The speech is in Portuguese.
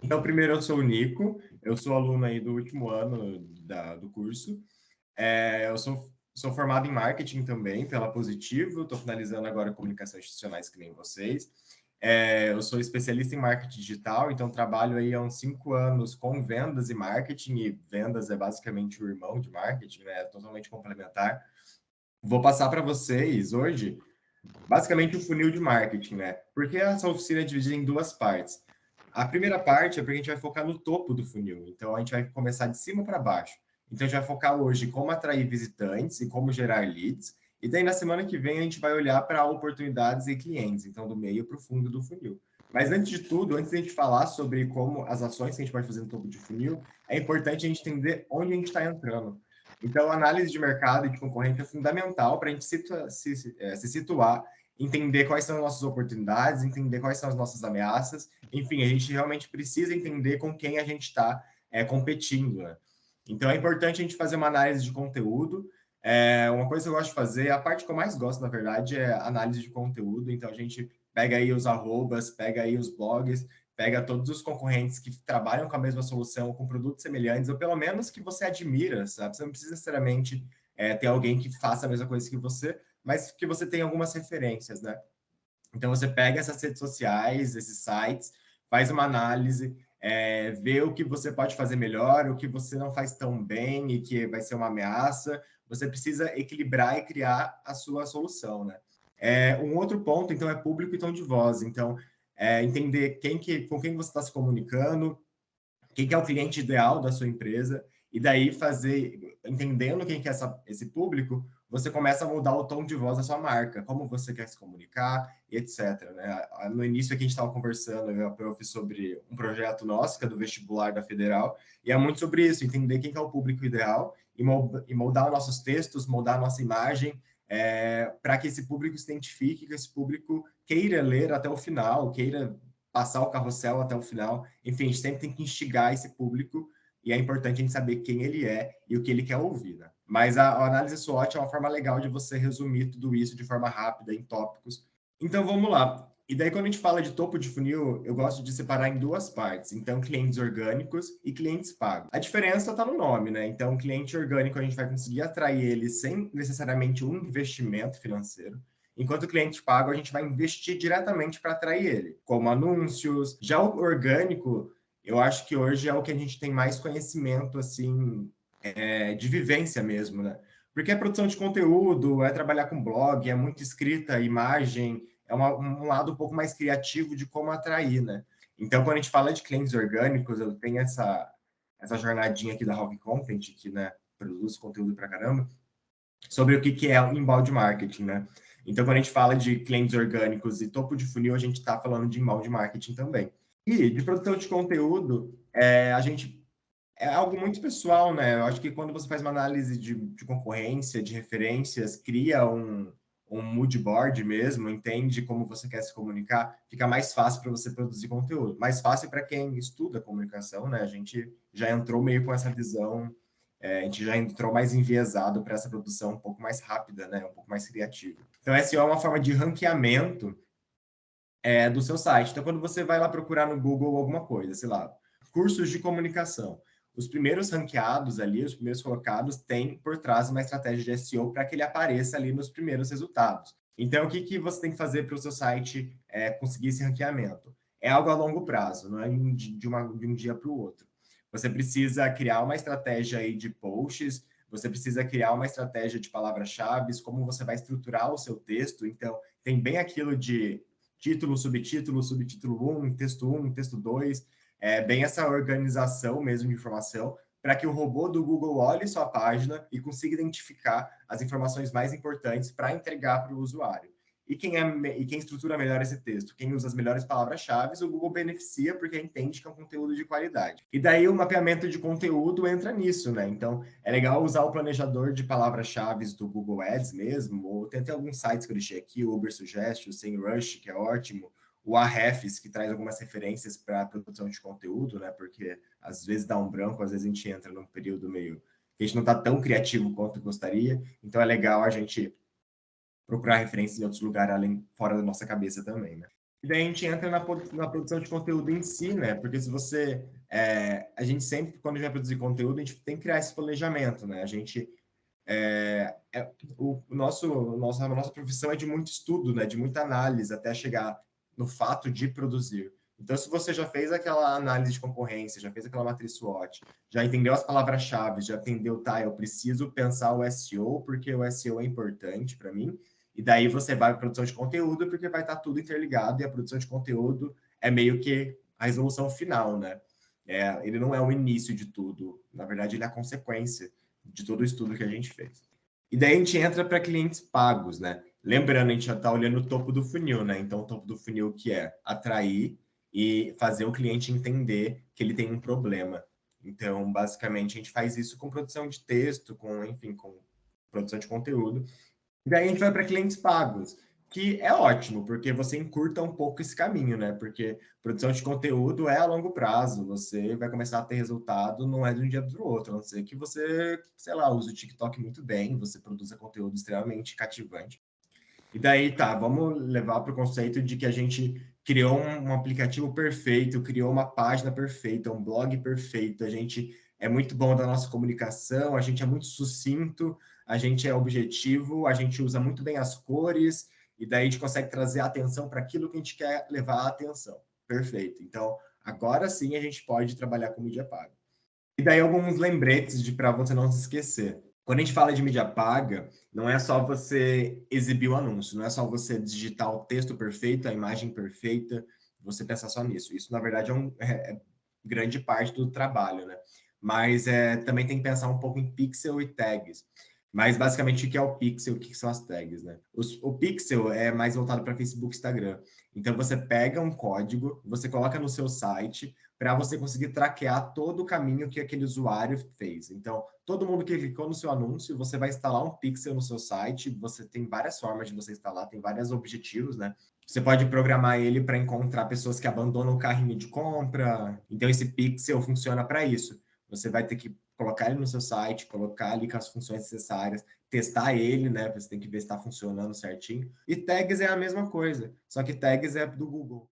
Então, primeiro, eu sou o Nico, eu sou aluno aí do último ano do curso. Eu sou formado em marketing também pela Positivo, estou finalizando agora comunicação institucionais que nem vocês. Eu sou especialista em marketing digital, então trabalho aí há uns 5 anos com vendas e marketing, e vendas é basicamente o irmão de marketing, né? É totalmente complementar. Vou passar para vocês hoje, basicamente, o funil de marketing, né? Porque essa oficina é dividida em duas partes. A primeira parte é porque a gente vai focar no topo do funil, então a gente vai começar de cima para baixo. Então a gente vai focar hoje em como atrair visitantes e como gerar leads, e daí na semana que vem a gente vai olhar para oportunidades e clientes, então do meio para o fundo do funil. Mas antes de tudo, antes de a gente falar sobre como as ações que a gente pode fazer no topo de funil, é importante a gente entender onde a gente está entrando. Então, a análise de mercado e de concorrente é fundamental para a gente se situar, entender quais são as nossas oportunidades, entender quais são as nossas ameaças. Enfim, a gente realmente precisa entender com quem a gente está competindo, né? Então, é importante a gente fazer uma análise de conteúdo. Uma coisa que eu gosto de fazer, a parte que eu mais gosto, na verdade, é análise de conteúdo. Então, a gente pega aí os arrobas, pega aí os blogs, pega todos os concorrentes que trabalham com a mesma solução, com produtos semelhantes, ou pelo menos que você admira, sabe? Você não precisa necessariamente ter alguém que faça a mesma coisa que você, mas que você tem algumas referências, né? Então, você pega essas redes sociais, esses sites, faz uma análise, vê o que você pode fazer melhor, o que você não faz tão bem e que vai ser uma ameaça. Você precisa equilibrar e criar a sua solução, né? Um outro ponto, então, é público e tom de voz. Então, entender com quem você está se comunicando, quem que é o cliente ideal da sua empresa, e daí entendendo quem que é esse público, você começa a mudar o tom de voz da sua marca, como você quer se comunicar, e etc. Né? No início aqui a gente estava conversando, eu e a Prof, sobre um projeto nosso, que é do vestibular da Federal, e é muito sobre isso, entender quem que é o público ideal, e moldar nossos textos, moldar a nossa imagem, para que esse público se identifique, que esse público queira ler até o final, queira passar o carrossel até o final. Enfim, a gente sempre tem que instigar esse público e é importante a gente saber quem ele é e o que ele quer ouvir, né? Mas a análise SWOT é uma forma legal de você resumir tudo isso de forma rápida, em tópicos. Então, vamos lá. E daí, quando a gente fala de topo de funil, eu gosto de separar em duas partes. Então, clientes orgânicos e clientes pagos. A diferença está no nome, né? Então, cliente orgânico, a gente vai conseguir atrair ele sem necessariamente um investimento financeiro. Enquanto o cliente pago, a gente vai investir diretamente para atrair ele, como anúncios. Já o orgânico, eu acho que hoje é o que a gente tem mais conhecimento, assim, de vivência mesmo, né? Porque é produção de conteúdo, é trabalhar com blog, é muito escrita, imagem, um lado um pouco mais criativo de como atrair, né? Então, quando a gente fala de clientes orgânicos, eu tenho essa jornadinha aqui da Rock Content, que, né, produz conteúdo pra caramba, sobre o que é o inbound marketing, né? Então, quando a gente fala de clientes orgânicos e topo de funil, a gente está falando de inbound marketing também. E de produção de conteúdo, a gente é algo muito pessoal, né? Eu acho que quando você faz uma análise de concorrência, de referências, cria um mood board mesmo, entende como você quer se comunicar, fica mais fácil para você produzir conteúdo. Mais fácil para quem estuda comunicação, né? A gente já entrou meio com essa visão, a gente já entrou mais enviesado para essa produção um pouco mais rápida, né? Um pouco mais criativa. Então, SEO é uma forma de ranqueamento do seu site. Então, quando você vai lá procurar no Google alguma coisa, sei lá, cursos de comunicação, os primeiros ranqueados ali, os primeiros colocados, têm por trás uma estratégia de SEO para que ele apareça ali nos primeiros resultados. Então, o que você tem que fazer para o seu site conseguir esse ranqueamento? É algo a longo prazo, não é de um dia para o outro. Você precisa criar uma estratégia aí de posts, você precisa criar uma estratégia de palavras-chave, como você vai estruturar o seu texto. Então, tem bem aquilo de título, subtítulo, subtítulo 1, texto 2, bem essa organização mesmo de informação, para que o robô do Google olhe sua página e consiga identificar as informações mais importantes para entregar para o usuário. E quem estrutura melhor esse texto? Quem usa as melhores palavras-chave, o Google beneficia porque entende que é um conteúdo de qualidade. E daí o mapeamento de conteúdo entra nisso, né? Então, é legal usar o planejador de palavras-chave do Google Ads mesmo, ou tem até alguns sites que eu deixei aqui, o Ubersuggest, o SEMrush, que é ótimo, o Ahrefs, que traz algumas referências para a produção de conteúdo, né? Porque às vezes dá um branco, às vezes a gente entra num período meio que a gente não está tão criativo quanto gostaria, então é legal a gente procurar referências em outros lugares além fora da nossa cabeça também, né? E daí a gente entra na produção de conteúdo em si, né? Porque se você. A gente sempre, quando a gente vai produzir conteúdo, a gente tem que criar esse planejamento, né? A gente. A nossa profissão é de muito estudo, né? De muita análise, até chegar no fato de produzir. Então, se você já fez aquela análise de concorrência, já fez aquela matriz SWOT, já entendeu as palavras-chave, já entendeu, tá, eu preciso pensar o SEO, porque o SEO é importante para mim, e daí você vai para produção de conteúdo, porque vai estar tudo interligado, e a produção de conteúdo é meio que a resolução final, né? Ele não é o início de tudo, na verdade, ele é a consequência de todo o estudo que a gente fez. E daí a gente entra para clientes pagos, né? Lembrando, a gente já está olhando o topo do funil, né? Então, o topo do funil que é atrair e fazer o cliente entender que ele tem um problema. Então, basicamente, a gente faz isso com produção de texto, enfim, com produção de conteúdo. E daí a gente vai para clientes pagos, que é ótimo, porque você encurta um pouco esse caminho, né? Porque produção de conteúdo é a longo prazo, você vai começar a ter resultado, não é de um dia para o outro, a não ser que você, sei lá, use o TikTok muito bem, você produza conteúdo extremamente cativante. E daí, tá, vamos levar para o conceito de que a gente criou um aplicativo perfeito, criou uma página perfeita, um blog perfeito, a gente é muito bom da nossa comunicação, a gente é muito sucinto, a gente é objetivo, a gente usa muito bem as cores, e daí a gente consegue trazer a atenção para aquilo que a gente quer levar a atenção. Perfeito. Então, agora sim a gente pode trabalhar com mídia paga. E daí alguns lembretes de para você não se esquecer. Quando a gente fala de mídia paga, não é só você exibir o anúncio, não é só você digitar o texto perfeito, a imagem perfeita, você pensar só nisso. Isso, na verdade, é grande parte do trabalho, né? Mas também tem que pensar um pouco em pixel e tags. Mas basicamente o que é o pixel, o que são as tags, né? O pixel é mais voltado para Facebook e Instagram. Então você pega um código, você coloca no seu site, para você conseguir traquear todo o caminho que aquele usuário fez. Então, todo mundo que clicou no seu anúncio, você vai instalar um pixel no seu site. Você tem várias formas de você instalar, tem vários objetivos, né? Você pode programar ele para encontrar pessoas que abandonam o carrinho de compra. Então, esse pixel funciona para isso. Você vai ter que colocar ele no seu site, colocar ali com as funções necessárias, testar ele, né? Você tem que ver se está funcionando certinho. E tags é a mesma coisa, só que tags é do Google.